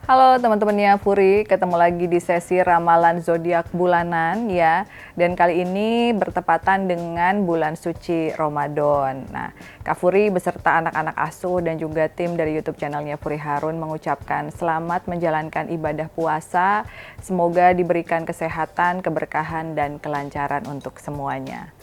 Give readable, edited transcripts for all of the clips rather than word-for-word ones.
Halo teman-temannya Furi, ketemu lagi di sesi ramalan zodiak bulanan ya. Dan kali ini bertepatan dengan bulan suci Ramadan. Nah, Kak Furi beserta anak-anak asuh dan juga tim dari YouTube channelnya Furi Harun mengucapkan selamat menjalankan ibadah puasa. Semoga diberikan kesehatan, keberkahan dan kelancaran untuk semuanya.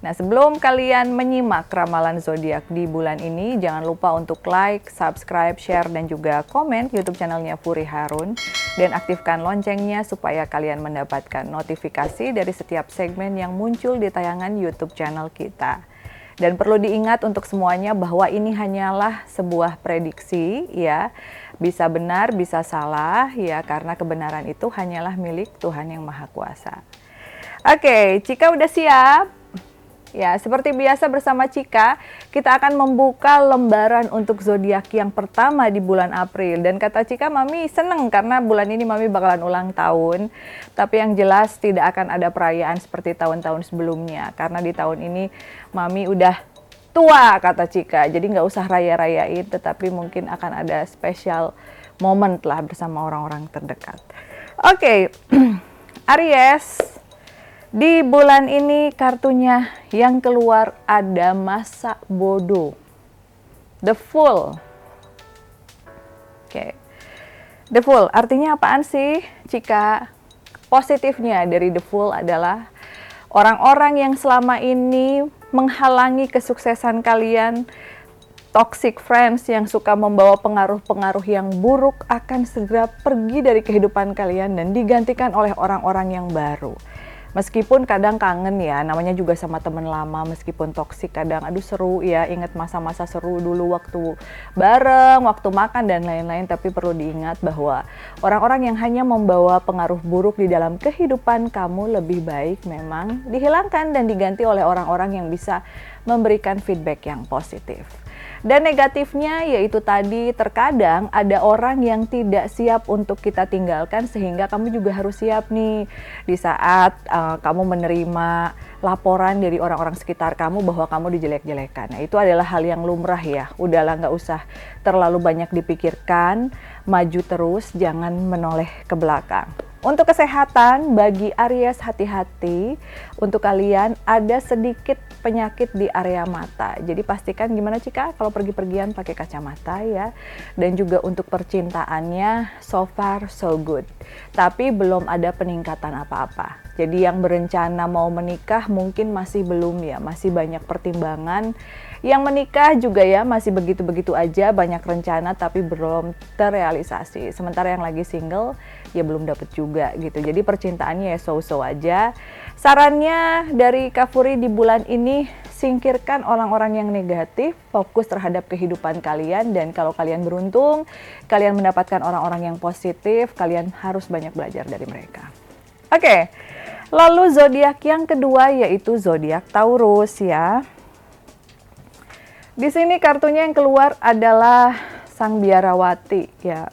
Nah, sebelum kalian menyimak ramalan zodiak di bulan ini, jangan lupa untuk like, subscribe, share, dan juga komen YouTube channelnya Furi Harun. Dan aktifkan loncengnya supaya kalian mendapatkan notifikasi dari setiap segmen yang muncul di tayangan YouTube channel kita. Dan perlu diingat untuk semuanya bahwa ini hanyalah sebuah prediksi ya. Bisa benar, bisa salah ya, karena kebenaran itu hanyalah milik Tuhan Yang Maha Kuasa. Oke, Cika udah siap? Ya, seperti biasa bersama Cika, kita akan membuka lembaran untuk zodiak yang pertama di bulan April. Dan kata Cika, Mami seneng karena bulan ini Mami bakalan ulang tahun. Tapi yang jelas tidak akan ada perayaan seperti tahun-tahun sebelumnya. Karena di tahun ini Mami udah tua, kata Cika. Jadi nggak usah raya-rayain, tetapi mungkin akan ada special moment lah bersama orang-orang terdekat. Oke, Aries. Di bulan ini kartunya yang keluar ada masa bodoh. The Fool. Oke. The Fool artinya apaan sih, Cika? Positifnya dari The Fool adalah orang-orang yang selama ini menghalangi kesuksesan kalian, toxic friends yang suka membawa pengaruh-pengaruh yang buruk akan segera pergi dari kehidupan kalian dan digantikan oleh orang-orang yang baru. Meskipun kadang kangen ya, namanya juga sama temen lama, meskipun toksik kadang aduh seru ya, inget masa-masa seru dulu waktu bareng, waktu makan dan lain-lain. Tapi perlu diingat bahwa orang-orang yang hanya membawa pengaruh buruk di dalam kehidupan kamu lebih baik memang dihilangkan dan diganti oleh orang-orang yang bisa memberikan feedback yang positif. Dan negatifnya yaitu tadi terkadang ada orang yang tidak siap untuk kita tinggalkan sehingga kamu juga harus siap nih di saat kamu menerima laporan dari orang-orang sekitar kamu bahwa kamu dijelek-jelekan. Nah, itu adalah hal yang lumrah ya, udahlah nggak usah terlalu banyak dipikirkan, maju terus, jangan menoleh ke belakang. Untuk kesehatan, bagi Aries hati-hati, untuk kalian ada sedikit penyakit di area mata. Jadi pastikan gimana Cika kalau pergi-pergian pakai kacamata ya. Dan juga untuk percintaannya so far so good. Tapi belum ada peningkatan apa-apa. Jadi yang berencana mau menikah mungkin masih belum ya, masih banyak pertimbangan. Yang menikah juga ya masih begitu-begitu aja, banyak rencana tapi belum terrealisasi. Sementara yang lagi single ya belum dapet juga gitu. Jadi percintaannya ya so-so aja. Sarannya dari Kak Furi di bulan ini, singkirkan orang-orang yang negatif, fokus terhadap kehidupan kalian. Dan kalau kalian beruntung, kalian mendapatkan orang-orang yang positif, kalian harus banyak belajar dari mereka. Oke, lalu zodiak yang kedua yaitu zodiak Taurus ya. Di sini kartunya yang keluar adalah Sang Biarawati ya.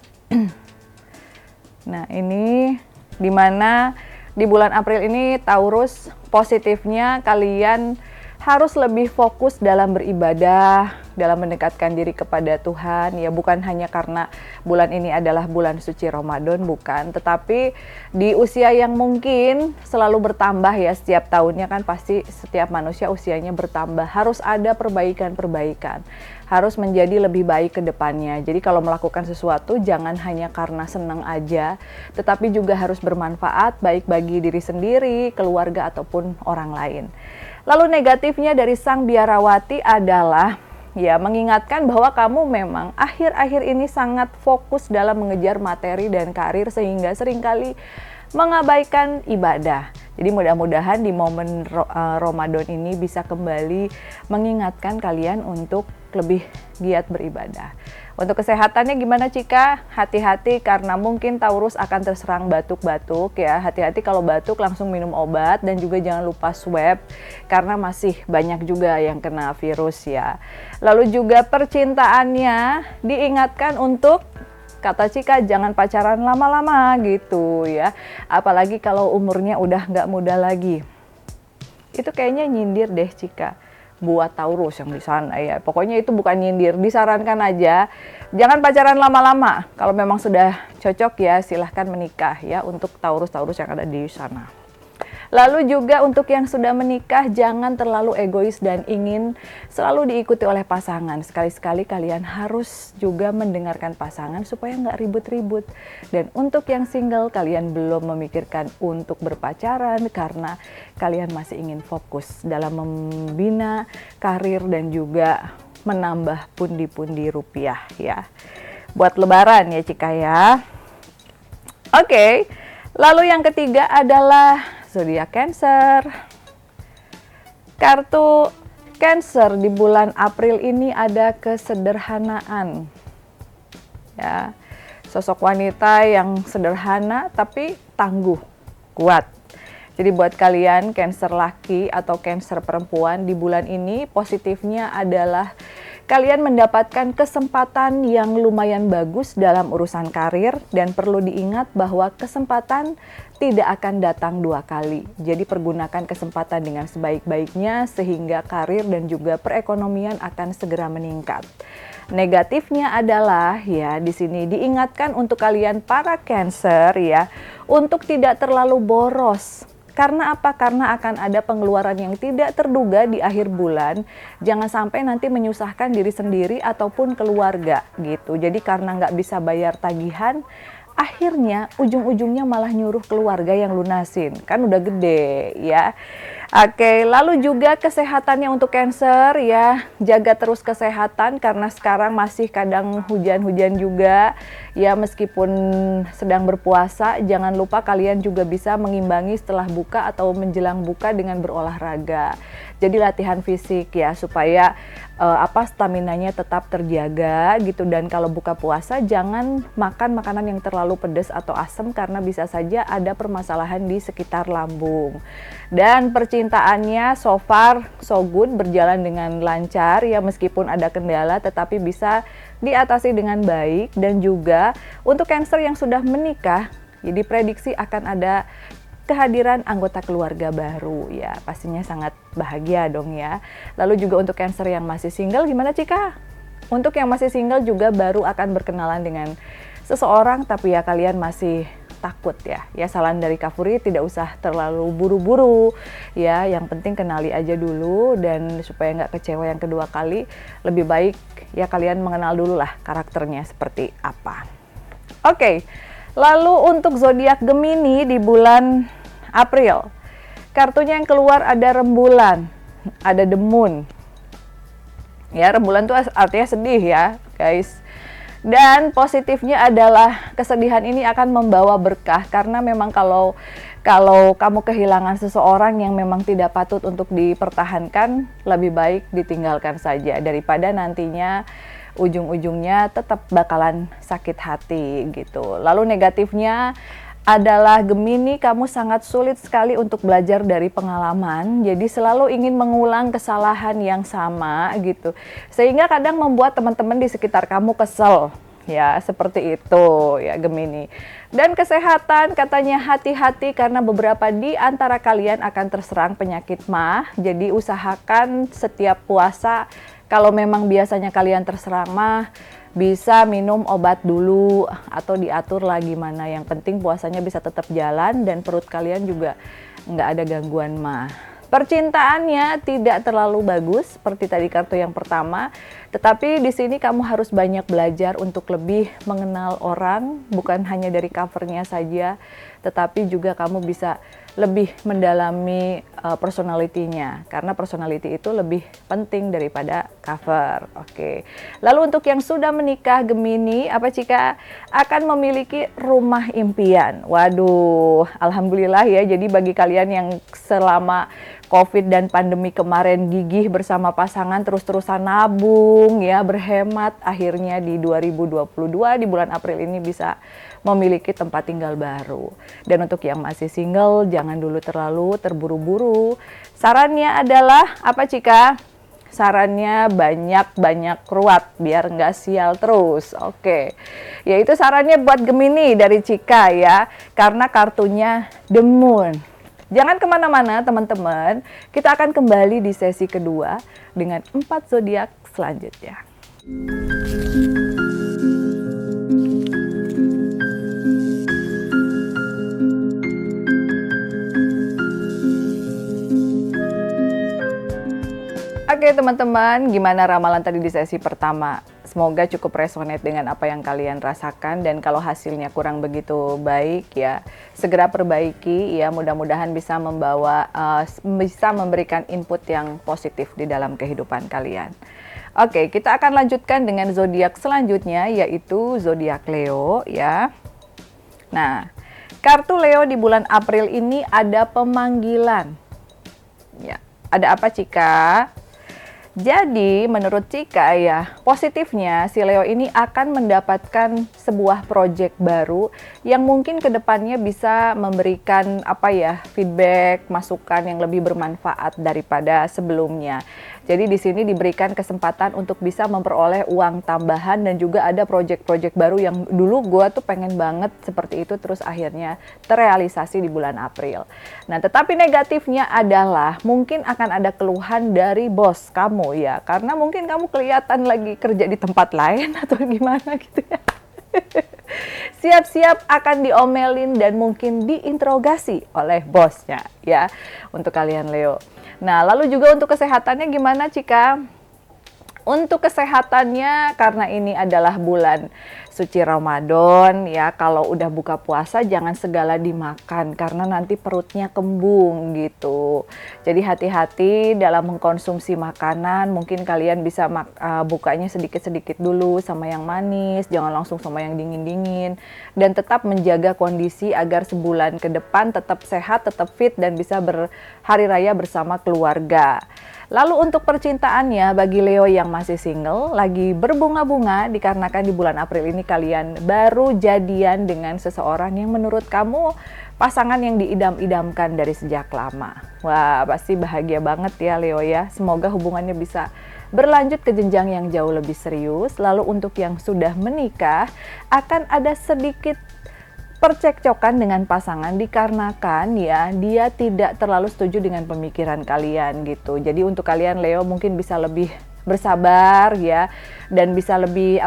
Nah, ini dimana di bulan April ini Taurus positifnya kalian harus lebih fokus dalam beribadah, dalam mendekatkan diri kepada Tuhan. Ya bukan hanya karena bulan ini adalah bulan suci Ramadan, bukan. Tetapi di usia yang mungkin selalu bertambah ya, setiap tahunnya kan pasti setiap manusia usianya bertambah. Harus ada perbaikan-perbaikan. Harus menjadi lebih baik ke depannya. Jadi kalau melakukan sesuatu jangan hanya karena senang aja, tetapi juga harus bermanfaat baik bagi diri sendiri, keluarga ataupun orang lain. Lalu negatifnya dari Sang Biarawati adalah ya mengingatkan bahwa kamu memang akhir-akhir ini sangat fokus dalam mengejar materi dan karir sehingga seringkali mengabaikan ibadah. Jadi mudah-mudahan di momen Ramadan ini bisa kembali mengingatkan kalian untuk lebih giat beribadah. Untuk kesehatannya gimana Cika? Hati-hati karena mungkin Taurus akan terserang batuk-batuk ya. Hati-hati kalau batuk langsung minum obat dan juga jangan lupa swab karena masih banyak juga yang kena virus ya. Lalu juga percintaannya diingatkan untuk kata Cika jangan pacaran lama-lama gitu ya. Apalagi kalau umurnya udah nggak muda lagi. Itu kayaknya nyindir deh Cika. buat Taurus yang di sana ya. Pokoknya itu bukan nyindir, disarankan aja jangan pacaran lama-lama. Kalau memang sudah cocok ya silahkan menikah ya untuk Taurus-Taurus yang ada di sana. Lalu juga untuk yang sudah menikah, jangan terlalu egois dan ingin selalu diikuti oleh pasangan. Sekali-sekali kalian harus juga mendengarkan pasangan supaya nggak ribut-ribut. Dan untuk yang single, kalian belum memikirkan untuk berpacaran karena kalian masih ingin fokus dalam membina karir dan juga menambah pundi-pundi rupiah ya. Buat lebaran ya Cika ya. Oke, lalu yang ketiga adalah zodiak Cancer. Kartu Cancer di bulan April ini ada kesederhanaan. Ya. Sosok wanita yang sederhana tapi tangguh, kuat. Jadi buat kalian Cancer laki atau Cancer perempuan di bulan ini positifnya adalah kalian mendapatkan kesempatan yang lumayan bagus dalam urusan karir dan perlu diingat bahwa kesempatan tidak akan datang dua kali. Jadi pergunakan kesempatan dengan sebaik-baiknya sehingga karir dan juga perekonomian akan segera meningkat. Negatifnya adalah ya di sini diingatkan untuk kalian para Cancer ya untuk tidak terlalu boros. Karena apa? Karena akan ada pengeluaran yang tidak terduga di akhir bulan. Jangan sampai nanti menyusahkan diri sendiri ataupun keluarga gitu. Jadi karena nggak bisa bayar tagihan, akhirnya ujung-ujungnya malah nyuruh keluarga yang lunasin. Kan udah gede ya. Oke, lalu juga kesehatannya untuk Cancer ya, jaga terus kesehatan karena sekarang masih kadang hujan-hujan juga ya, meskipun sedang berpuasa jangan lupa kalian juga bisa mengimbangi setelah buka atau menjelang buka dengan berolahraga. Jadi latihan fisik ya supaya staminanya tetap terjaga gitu, dan kalau buka puasa jangan makan makanan yang terlalu pedas atau asam karena bisa saja ada permasalahan di sekitar lambung. Dan percintaannya so far so good, berjalan dengan lancar ya, meskipun ada kendala tetapi bisa diatasi dengan baik. Dan juga untuk Cancer yang sudah menikah, jadi prediksi akan ada kehadiran anggota keluarga baru ya, pastinya sangat bahagia dong ya. Lalu juga untuk Cancer yang masih single gimana Cika? Untuk yang masih single juga baru akan berkenalan dengan seseorang tapi ya kalian masih takut ya. Ya saran dari Kak Furi, tidak usah terlalu buru-buru ya, yang penting kenali aja dulu dan supaya nggak kecewa yang kedua kali, lebih baik ya kalian mengenal dulu lah karakternya seperti apa. Oke, lalu untuk zodiak Gemini di bulan April, kartunya yang keluar ada rembulan, ada the moon. Ya, rembulan itu artinya sedih ya, guys. Dan positifnya adalah kesedihan ini akan membawa berkah karena memang kalau kamu kehilangan seseorang yang memang tidak patut untuk dipertahankan, lebih baik ditinggalkan saja daripada nantinya ujung-ujungnya tetap bakalan sakit hati gitu. Lalu negatifnya adalah Gemini, kamu sangat sulit sekali untuk belajar dari pengalaman, jadi selalu ingin mengulang kesalahan yang sama gitu, sehingga kadang membuat teman-teman di sekitar kamu kesel ya, seperti itu ya Gemini. Dan kesehatan katanya hati-hati karena beberapa di antara kalian akan terserang penyakit MAH, jadi usahakan setiap puasa kalau memang biasanya kalian terserang MAH, bisa minum obat dulu atau diatur lah gimana. Yang penting puasanya bisa tetap jalan dan perut kalian juga nggak ada gangguan MAH. Percintaannya tidak terlalu bagus seperti tadi kartu yang pertama, tetapi di sini kamu harus banyak belajar untuk lebih mengenal orang, bukan hanya dari covernya saja, tetapi juga kamu bisa lebih mendalami personality-nya, karena personality itu lebih penting daripada cover. Oke. Lalu untuk yang sudah menikah Gemini, apa Cika? Akan memiliki rumah impian. Waduh, alhamdulillah ya. Jadi bagi kalian yang selama COVID dan pandemi kemarin gigih bersama pasangan terus-terusan nabung ya, berhemat, akhirnya di 2022 di bulan April ini bisa memiliki tempat tinggal baru. Dan untuk yang masih single, jangan dulu terlalu terburu-buru. Sarannya adalah apa Cika? Sarannya banyak-banyak ruat biar nggak sial terus. Oke, ya itu sarannya buat Gemini dari Cika ya, karena kartunya The Moon. Jangan kemana-mana teman-teman, kita akan kembali di sesi kedua dengan 4 zodiak selanjutnya. Oke teman-teman, gimana ramalan tadi di sesi pertama? Semoga cukup resonate dengan apa yang kalian rasakan, dan kalau hasilnya kurang begitu baik ya segera perbaiki ya, mudah-mudahan bisa memberikan input yang positif di dalam kehidupan kalian. Oke, kita akan lanjutkan dengan zodiak selanjutnya, yaitu zodiak Leo ya. Nah, kartu Leo di bulan April ini ada pemanggilan. Ya, ada apa Cika? Jadi menurut Cika ya, positifnya si Leo ini akan mendapatkan sebuah proyek baru yang mungkin kedepannya bisa memberikan feedback, masukan yang lebih bermanfaat daripada sebelumnya. Jadi di sini diberikan kesempatan untuk bisa memperoleh uang tambahan, dan juga ada proyek-proyek baru yang dulu gue tuh pengen banget seperti itu, terus akhirnya terrealisasi di bulan April. Nah, tetapi negatifnya adalah mungkin akan ada keluhan dari bos kamu ya, karena mungkin kamu kelihatan lagi kerja di tempat lain atau gimana gitu ya. Siap-siap akan diomelin dan mungkin diinterogasi oleh bosnya ya untuk kalian Leo. Nah, lalu juga untuk kesehatannya gimana Cika? Untuk kesehatannya, karena ini adalah bulan suci Ramadan ya, kalau udah buka puasa jangan segala dimakan karena nanti perutnya kembung gitu. Jadi hati-hati dalam mengkonsumsi makanan, mungkin kalian bisa bukanya sedikit-sedikit dulu sama yang manis, jangan langsung sama yang dingin-dingin, dan tetap menjaga kondisi agar sebulan ke depan tetap sehat, tetap fit, dan bisa berhari raya bersama keluarga. Lalu untuk percintaannya, bagi Leo yang masih single, lagi berbunga-bunga dikarenakan di bulan April ini kalian baru jadian dengan seseorang yang menurut kamu pasangan yang diidam-idamkan dari sejak lama. Wah, pasti bahagia banget ya Leo ya. Semoga hubungannya bisa berlanjut ke jenjang yang jauh lebih serius. Lalu untuk yang sudah menikah, akan ada sedikit percekcokan dengan pasangan dikarenakan ya dia tidak terlalu setuju dengan pemikiran kalian gitu. Jadi untuk kalian Leo mungkin bisa lebih bersabar ya, dan bisa lebih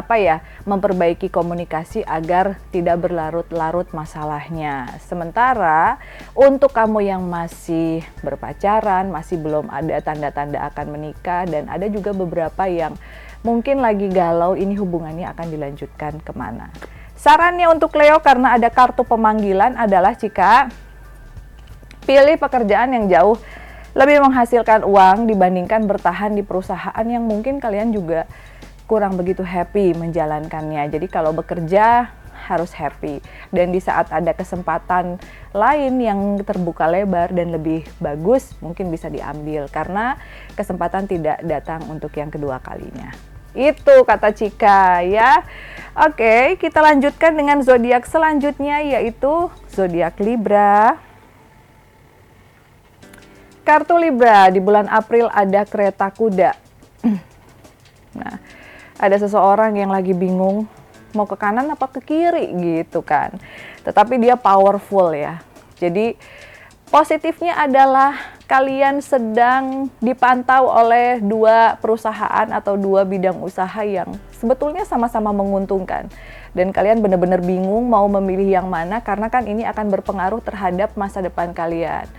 memperbaiki komunikasi agar tidak berlarut-larut masalahnya. Sementara untuk kamu yang masih berpacaran, masih belum ada tanda-tanda akan menikah, dan ada juga beberapa yang mungkin lagi galau, ini hubungannya akan dilanjutkan kemana. Sarannya untuk Leo, karena ada kartu pemanggilan, adalah Cika, pilih pekerjaan yang jauh lebih menghasilkan uang dibandingkan bertahan di perusahaan yang mungkin kalian juga kurang begitu happy menjalankannya. Jadi kalau bekerja harus happy, dan di saat ada kesempatan lain yang terbuka lebar dan lebih bagus, mungkin bisa diambil karena kesempatan tidak datang untuk yang kedua kalinya. Itu kata Cika ya. Oke, kita lanjutkan dengan zodiak selanjutnya, yaitu zodiak Libra. Kartu Libra di bulan April ada kereta kuda. Nah, ada seseorang yang lagi bingung mau ke kanan apa ke kiri gitu kan. Tetapi dia powerful ya. Jadi positifnya adalah kalian sedang dipantau oleh dua perusahaan atau dua bidang usaha yang sebetulnya sama-sama menguntungkan. Dan kalian benar-benar bingung mau memilih yang mana, karena kan ini akan berpengaruh terhadap masa depan kalian.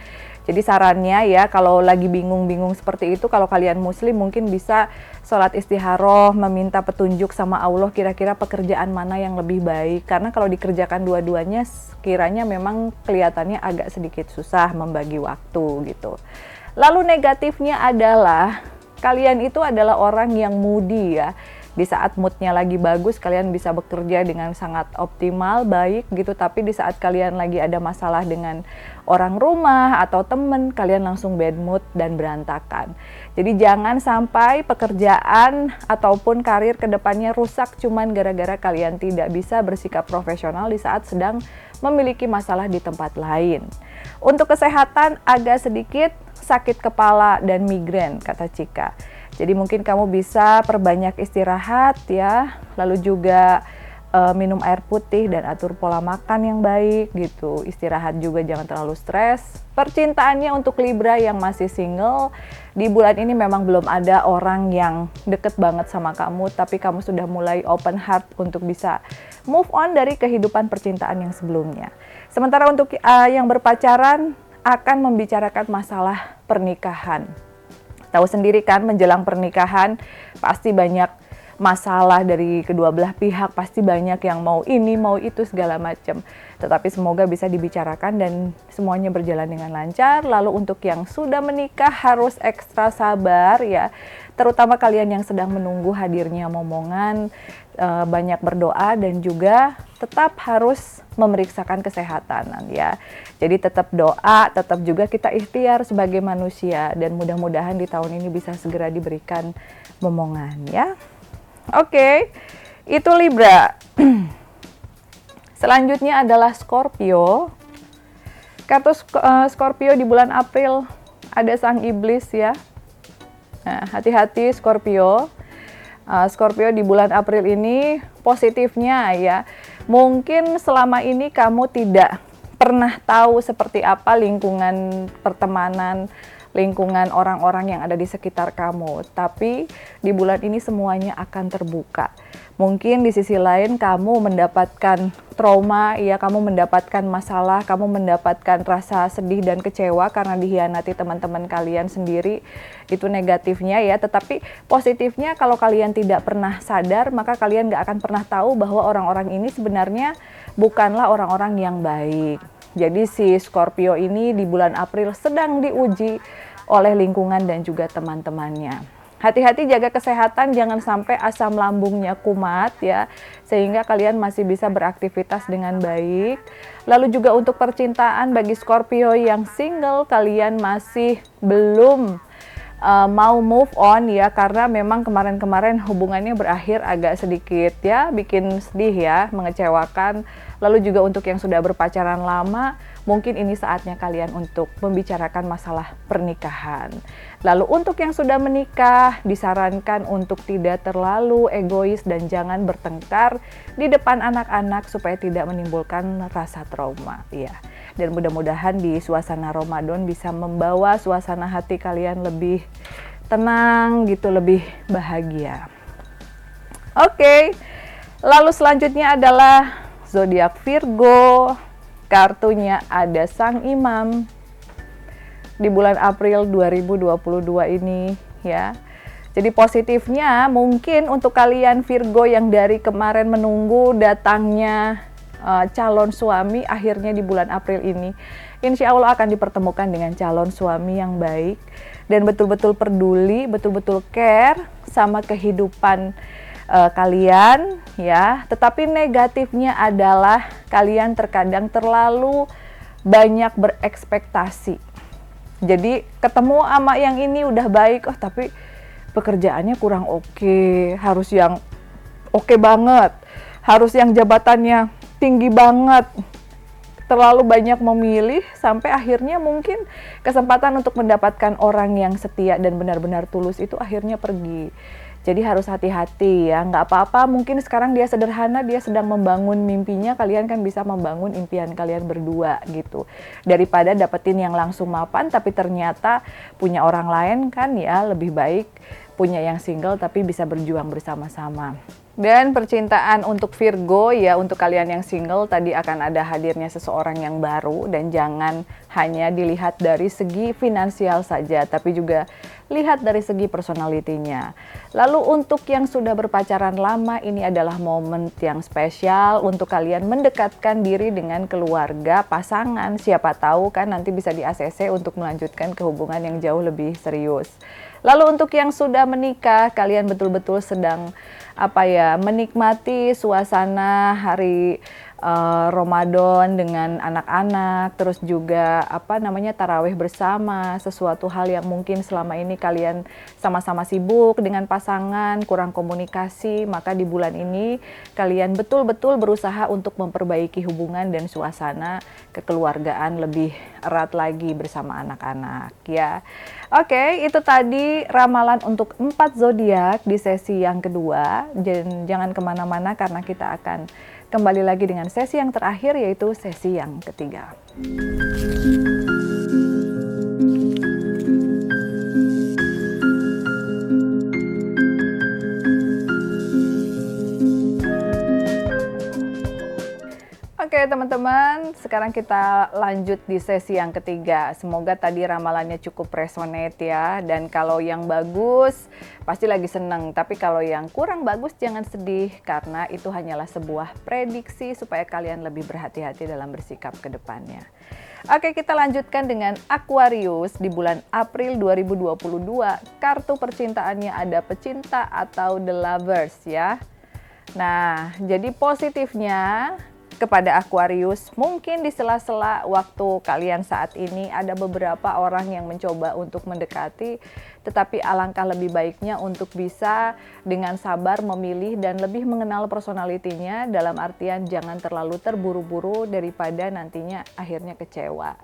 Jadi sarannya ya, kalau lagi bingung-bingung seperti itu, kalau kalian muslim mungkin bisa sholat istikharah, meminta petunjuk sama Allah kira-kira pekerjaan mana yang lebih baik. Karena kalau dikerjakan dua-duanya kiranya memang kelihatannya agak sedikit susah membagi waktu gitu. Lalu negatifnya adalah kalian itu adalah orang yang moody ya. Di saat moodnya lagi bagus, kalian bisa bekerja dengan sangat optimal, baik gitu. Tapi di saat kalian lagi ada masalah dengan orang rumah atau temen, kalian langsung bad mood dan berantakan. Jadi jangan sampai pekerjaan ataupun karir kedepannya rusak cuman gara-gara kalian tidak bisa bersikap profesional di saat sedang memiliki masalah di tempat lain. Untuk kesehatan agak sedikit sakit kepala dan migrain kata Cika. Jadi mungkin kamu bisa perbanyak istirahat ya, lalu juga minum air putih dan atur pola makan yang baik gitu. Istirahat juga, jangan terlalu stres. Percintaannya untuk Libra yang masih single, di bulan ini memang belum ada orang yang deket banget sama kamu, tapi kamu sudah mulai open heart untuk bisa move on dari kehidupan percintaan yang sebelumnya. Sementara untuk yang berpacaran akan membicarakan masalah pernikahan. Tahu sendiri kan, menjelang pernikahan pasti banyak masalah dari kedua belah pihak, pasti banyak yang mau ini, mau itu, segala macam. Tetapi semoga bisa dibicarakan dan semuanya berjalan dengan lancar. Lalu untuk yang sudah menikah harus ekstra sabar ya, terutama kalian yang sedang menunggu hadirnya momongan, banyak berdoa dan juga tetap harus memeriksakan kesehatan ya. Jadi tetap doa, tetap juga kita ikhtiar sebagai manusia dan mudah-mudahan di tahun ini bisa segera diberikan momongan ya. Oke, itu Libra. Selanjutnya adalah Scorpio. Kartu Scorpio di bulan April ada sang iblis ya. Nah, hati-hati Scorpio. Scorpio di bulan April ini positifnya ya. Mungkin selama ini kamu tidak pernah tahu seperti apa lingkungan pertemanan, lingkungan orang-orang yang ada di sekitar kamu. Tapi di bulan ini semuanya akan terbuka. Mungkin di sisi lain kamu mendapatkan trauma, ya kamu mendapatkan masalah, kamu mendapatkan rasa sedih dan kecewa karena dihianati teman-teman kalian sendiri. Itu negatifnya ya, tetapi positifnya kalau kalian tidak pernah sadar, maka kalian gak akan pernah tahu bahwa orang-orang ini sebenarnya bukanlah orang-orang yang baik. Jadi si Scorpio ini di bulan April sedang diuji oleh lingkungan dan juga teman-temannya. Hati-hati jaga kesehatan, jangan sampai asam lambungnya kumat ya, sehingga kalian masih bisa beraktivitas dengan baik. Lalu juga untuk percintaan bagi Scorpio yang single, kalian masih belum mau move on ya, karena memang kemarin-kemarin hubungannya berakhir agak sedikit ya, bikin sedih ya, mengecewakan. Lalu juga untuk yang sudah berpacaran lama, mungkin ini saatnya kalian untuk membicarakan masalah pernikahan. Lalu untuk yang sudah menikah, disarankan untuk tidak terlalu egois dan jangan bertengkar di depan anak-anak supaya tidak menimbulkan rasa trauma ya. Dan mudah-mudahan di suasana Ramadan bisa membawa suasana hati kalian lebih tenang gitu, lebih bahagia. Oke, lalu selanjutnya adalah zodiak Virgo. Kartunya ada Sang Imam di bulan April 2022 ini ya. Jadi positifnya mungkin untuk kalian Virgo yang dari kemarin menunggu datangnya calon suami, akhirnya di bulan April ini insya Allah akan dipertemukan dengan calon suami yang baik dan betul-betul peduli, betul-betul care sama kehidupan kalian ya. Tetapi negatifnya adalah kalian terkadang terlalu banyak berekspektasi. Jadi ketemu sama yang ini udah baik, oh tapi pekerjaannya kurang oke, harus yang oke banget, harus yang jabatannya tinggi banget, terlalu banyak memilih sampai akhirnya mungkin kesempatan untuk mendapatkan orang yang setia dan benar-benar tulus itu akhirnya pergi. Jadi harus hati-hati ya, nggak apa-apa mungkin sekarang dia sederhana, dia sedang membangun mimpinya, kalian kan bisa membangun impian kalian berdua gitu. Daripada dapetin yang langsung mapan tapi ternyata punya orang lain kan ya, lebih baik punya yang single tapi bisa berjuang bersama-sama. Dan percintaan untuk Virgo ya, untuk kalian yang single tadi akan ada hadirnya seseorang yang baru dan jangan hanya dilihat dari segi finansial saja tapi juga lihat dari segi personalitinya. Lalu untuk yang sudah berpacaran lama, ini adalah momen yang spesial untuk kalian mendekatkan diri dengan keluarga pasangan. Siapa tahu kan nanti bisa di ACC untuk melanjutkan ke hubungan yang jauh lebih serius. Lalu untuk yang sudah menikah, kalian betul-betul sedang menikmati suasana hari Ramadan dengan anak-anak, terus juga tarawih bersama, sesuatu hal yang mungkin selama ini kalian sama-sama sibuk dengan pasangan, kurang komunikasi, maka di bulan ini kalian betul-betul berusaha untuk memperbaiki hubungan dan suasana kekeluargaan lebih erat lagi bersama anak-anak ya. Oke, itu tadi ramalan untuk 4 zodiak di sesi yang kedua. Jangan kemana-mana karena kita akan Kembali lagi dengan sesi yang terakhir, yaitu sesi yang ketiga. Oke teman-teman, sekarang kita lanjut di sesi yang ketiga. Semoga tadi ramalannya cukup resonate ya. Dan kalau yang bagus, pasti lagi seneng. Tapi kalau yang kurang bagus jangan sedih, karena itu hanyalah sebuah prediksi supaya kalian lebih berhati-hati dalam bersikap ke depannya. Oke, kita lanjutkan dengan Aquarius di bulan April 2022. Kartu percintaannya ada pecinta atau the lovers ya. Nah, jadi positifnya kepada Aquarius, mungkin di sela-sela waktu kalian saat ini ada beberapa orang yang mencoba untuk mendekati, tetapi alangkah lebih baiknya untuk bisa dengan sabar memilih dan lebih mengenal personalitinya, dalam artian jangan terlalu terburu-buru daripada nantinya akhirnya kecewa.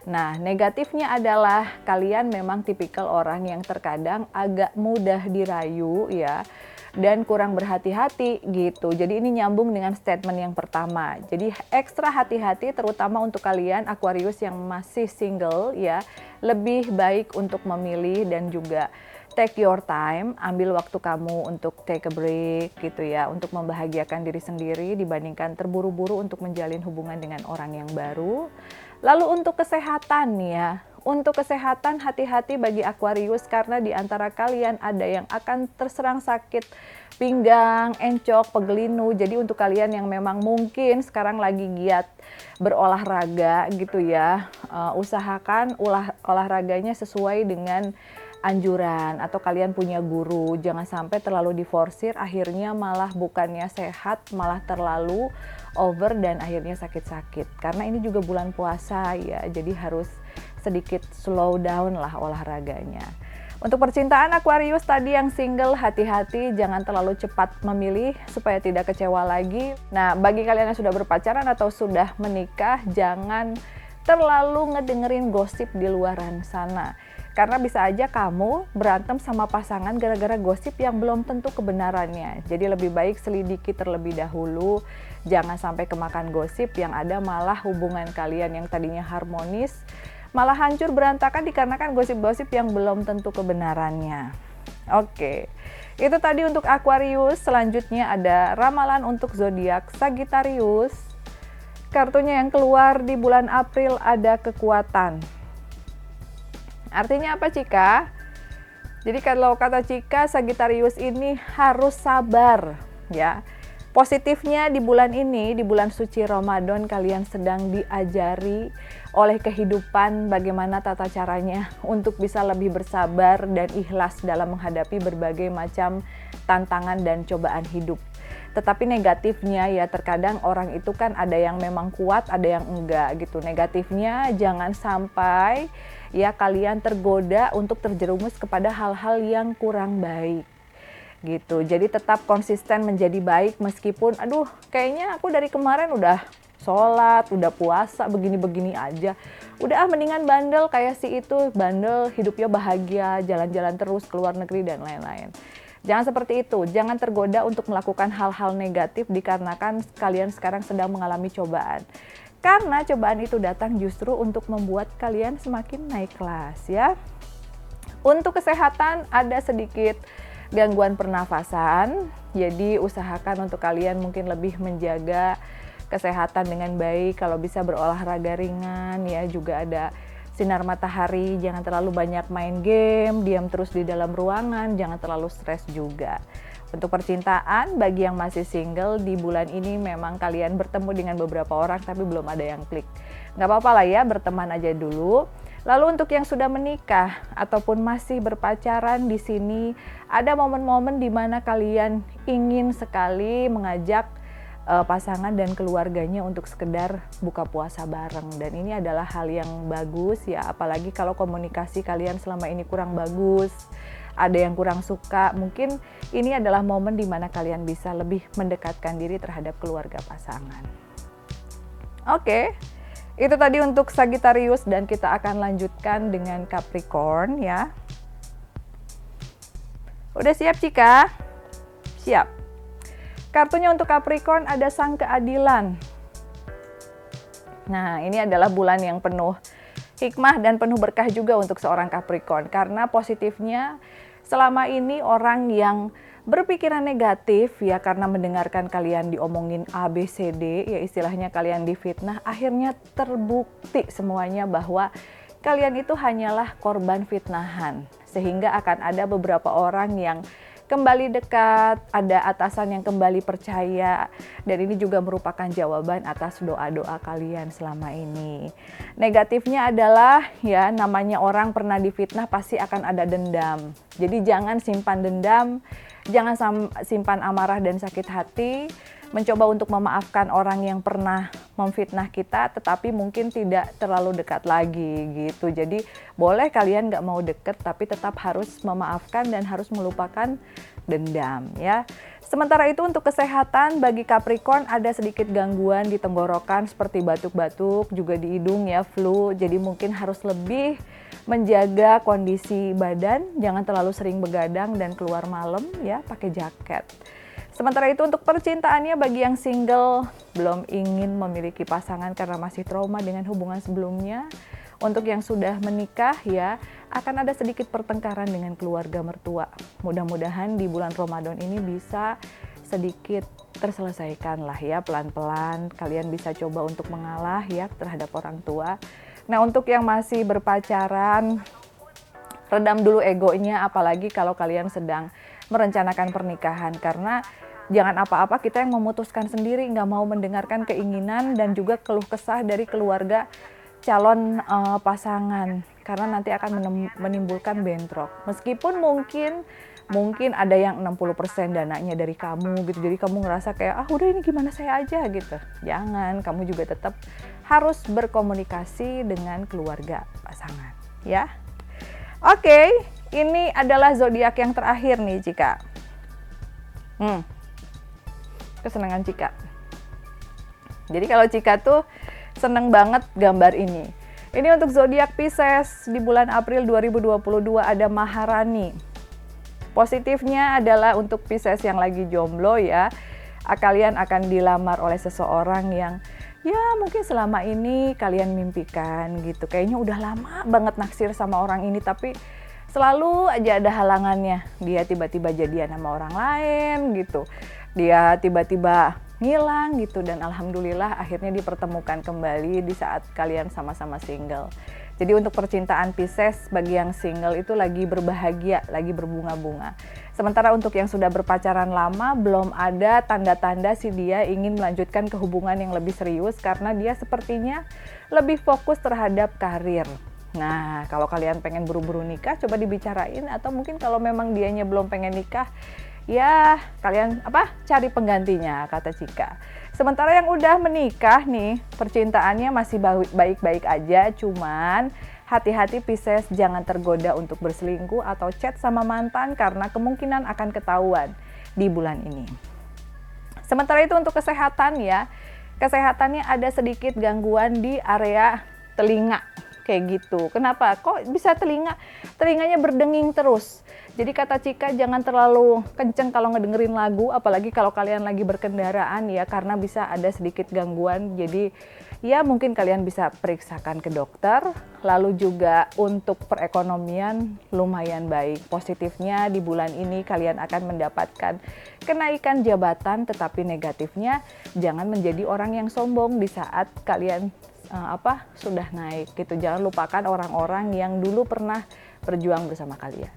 Nah, negatifnya adalah kalian memang tipikal orang yang terkadang agak mudah dirayu ya, dan kurang berhati-hati gitu. Jadi ini nyambung dengan statement yang pertama. Jadi ekstra hati-hati terutama untuk kalian Aquarius yang masih single ya. Lebih baik untuk memilih dan juga take your time, ambil waktu kamu untuk take a break gitu ya, untuk membahagiakan diri sendiri dibandingkan terburu-buru untuk menjalin hubungan dengan orang yang baru. Lalu untuk kesehatan ya, untuk kesehatan hati-hati bagi Aquarius karena di antara kalian ada yang akan terserang sakit pinggang, encok, pegelinu. Jadi untuk kalian yang memang mungkin sekarang lagi giat berolahraga gitu ya, usahakan olahraganya sesuai dengan anjuran atau kalian punya guru. Jangan sampai terlalu diforsir, akhirnya malah bukannya sehat, malah terlalu over dan akhirnya sakit-sakit. Karena ini juga bulan puasa ya, jadi harus sedikit slow down lah olahraganya. Untuk percintaan Aquarius tadi yang single, hati-hati jangan terlalu cepat memilih supaya tidak kecewa lagi. Nah, bagi kalian yang sudah berpacaran atau sudah menikah, jangan terlalu ngedengerin gosip di luaran sana. Karena bisa aja kamu berantem sama pasangan gara-gara gosip yang belum tentu kebenarannya. Jadi lebih baik selidiki terlebih dahulu, jangan sampai kemakan gosip yang ada malah hubungan kalian yang tadinya harmonis malah hancur berantakan dikarenakan gosip-gosip yang belum tentu kebenarannya. Oke, itu tadi untuk Aquarius. Selanjutnya ada ramalan untuk zodiak Sagittarius. Kartunya yang keluar di bulan April ada kekuatan. Artinya apa Cika? Jadi kalau kata Cika, Sagittarius ini harus sabar ya. Positifnya di bulan ini, di bulan suci Ramadan, kalian sedang diajari oleh kehidupan bagaimana tata caranya untuk bisa lebih bersabar dan ikhlas dalam menghadapi berbagai macam tantangan dan cobaan hidup. Tetapi negatifnya ya terkadang orang itu kan ada yang memang kuat, ada yang enggak gitu. Negatifnya jangan sampai ya kalian tergoda untuk terjerumus kepada hal-hal yang kurang baik. Gitu. Jadi tetap konsisten menjadi baik meskipun aduh kayaknya aku dari kemarin udah sholat, udah puasa begini-begini aja. Udah mendingan bandel kayak si itu, bandel hidupnya bahagia, jalan-jalan terus ke luar negeri dan lain-lain. Jangan seperti itu, jangan tergoda untuk melakukan hal-hal negatif dikarenakan kalian sekarang sedang mengalami cobaan. Karena cobaan itu datang justru untuk membuat kalian semakin naik kelas ya. Untuk kesehatan ada sedikit gangguan pernafasan, jadi usahakan untuk kalian mungkin lebih menjaga kesehatan dengan baik. Kalau bisa berolahraga ringan ya, juga ada sinar matahari, jangan terlalu banyak main game, diam terus di dalam ruangan, jangan terlalu stres juga. Untuk percintaan, bagi yang masih single di bulan ini memang kalian bertemu dengan beberapa orang tapi belum ada yang klik. Nggak apa-apa lah ya, berteman aja dulu. Lalu untuk yang sudah menikah ataupun masih berpacaran, di sini ada momen-momen di mana kalian ingin sekali mengajak pasangan dan keluarganya untuk sekedar buka puasa bareng, dan ini adalah hal yang bagus ya, apalagi kalau komunikasi kalian selama ini kurang bagus, ada yang kurang suka, mungkin ini adalah momen di mana kalian bisa lebih mendekatkan diri terhadap keluarga pasangan. Oke. Itu tadi untuk Sagittarius dan kita akan lanjutkan dengan Capricorn ya. Udah siap Cika? Siap. Kartunya untuk Capricorn ada Sang Keadilan. Nah, ini adalah bulan yang penuh hikmah dan penuh berkah juga untuk seorang Capricorn. Karena positifnya selama ini orang yang berpikiran negatif ya karena mendengarkan kalian diomongin A, B, C, D, ya istilahnya kalian difitnah, akhirnya terbukti semuanya bahwa kalian itu hanyalah korban fitnahan. Sehingga akan ada beberapa orang yang kembali dekat, ada atasan yang kembali percaya, dan ini juga merupakan jawaban atas doa-doa kalian selama ini. Negatifnya adalah ya namanya orang pernah difitnah pasti akan ada dendam. Jadi jangan simpan dendam, jangan simpan amarah dan sakit hati. Mencoba untuk memaafkan orang yang pernah memfitnah kita, tetapi mungkin tidak terlalu dekat lagi gitu. Jadi boleh kalian nggak mau deket, tapi tetap harus memaafkan dan harus melupakan dendam ya. Sementara itu untuk kesehatan bagi Capricorn ada sedikit gangguan di tenggorokan seperti batuk-batuk, juga di hidung ya, flu. Jadi mungkin harus lebih menjaga kondisi badan, jangan terlalu sering begadang dan keluar malam ya, pakai jaket. Sementara itu untuk percintaannya bagi yang single, belum ingin memiliki pasangan karena masih trauma dengan hubungan sebelumnya. Untuk yang sudah menikah ya, akan ada sedikit pertengkaran dengan keluarga mertua. Mudah-mudahan di bulan Ramadan ini bisa sedikit terselesaikan lah ya, pelan-pelan. Kalian bisa coba untuk mengalah ya terhadap orang tua. Nah untuk yang masih berpacaran, redam dulu egonya, apalagi kalau kalian sedang merencanakan pernikahan, karena jangan apa-apa kita yang memutuskan sendiri, nggak mau mendengarkan keinginan dan juga keluh kesah dari keluarga calon pasangan, karena nanti akan menimbulkan bentrok. Meskipun mungkin ada yang 60% dananya dari kamu gitu, jadi kamu ngerasa kayak udah ini gimana saya aja gitu. Jangan, kamu juga tetap harus berkomunikasi dengan keluarga pasangan ya. Oke, ini adalah zodiak yang terakhir nih Cika. Kesenangan Cika. Jadi kalau Cika tuh seneng banget gambar ini. Ini untuk zodiak Pisces di bulan April 2022 ada Maharani. Positifnya adalah untuk Pisces yang lagi jomblo ya, kalian akan dilamar oleh seseorang yang ya mungkin selama ini kalian mimpikan gitu. Kayaknya udah lama banget naksir sama orang ini, tapi selalu aja ada halangannya. Dia tiba-tiba jadian sama orang lain gitu. Dia tiba-tiba ngilang gitu, dan alhamdulillah akhirnya dipertemukan kembali di saat kalian sama-sama single. Jadi untuk percintaan Pisces bagi yang single itu lagi berbahagia, lagi berbunga-bunga. Sementara untuk yang sudah berpacaran lama belum ada tanda-tanda si dia ingin melanjutkan ke hubungan yang lebih serius, karena dia sepertinya lebih fokus terhadap karir. Nah, kalau kalian pengen buru-buru nikah, coba dibicarain, atau mungkin kalau memang dianya belum pengen nikah, ya kalian cari penggantinya, kata Cika. Sementara yang udah menikah nih, percintaannya masih baik-baik aja, cuman hati-hati Pisces, jangan tergoda untuk berselingkuh atau chat sama mantan karena kemungkinan akan ketahuan di bulan ini. Sementara itu untuk kesehatan ya, kesehatannya ada sedikit gangguan di area telinga. Kayak gitu. Kenapa? Kok bisa telinganya berdenging terus? Jadi kata Cika jangan terlalu kenceng kalau ngedengerin lagu, apalagi kalau kalian lagi berkendaraan ya, karena bisa ada sedikit gangguan. Jadi ya mungkin kalian bisa periksakan ke dokter. Lalu juga untuk perekonomian lumayan baik. Positifnya di bulan ini kalian akan mendapatkan kenaikan jabatan, tetapi negatifnya jangan menjadi orang yang sombong di saat kalian sudah naik gitu. Jangan lupakan orang-orang yang dulu pernah berjuang bersama kalian.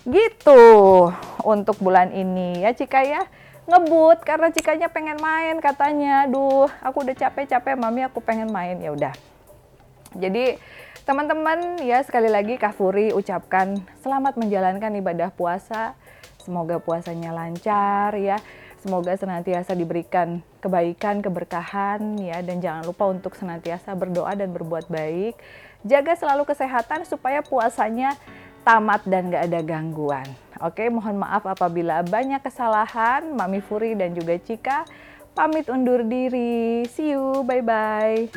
Gitu untuk bulan ini ya Cika ya. Ngebut karena Cikanya pengen main katanya. Duh, aku udah capek-capek Mami, aku pengen main. Ya udah. Jadi teman-teman ya, sekali lagi Kak Furi ucapkan selamat menjalankan ibadah puasa. Semoga puasanya lancar ya. Semoga senantiasa diberikan kebaikan, keberkahan ya, dan jangan lupa untuk senantiasa berdoa dan berbuat baik. Jaga selalu kesehatan supaya puasanya tamat dan gak ada gangguan. Oke, mohon maaf apabila banyak kesalahan. Mami Furi dan juga Cika pamit undur diri. See you, bye-bye.